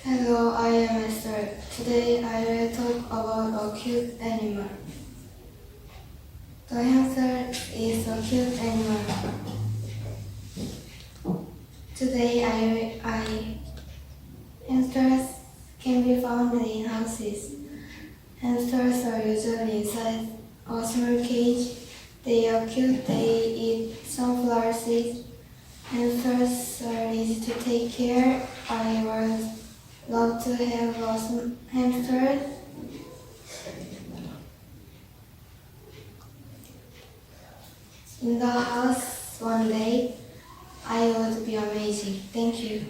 Hello, I am Esther. Today I will talk about a cute animal. The hamster is a cute animal. Today hamsters can be found in houses. Hamsters are usually inside a small cage. They are cute. They eat sunflower seeds. Hamsters are easy to take care. I would love to have a hamster in the house one day. I would be amazing. Thank you.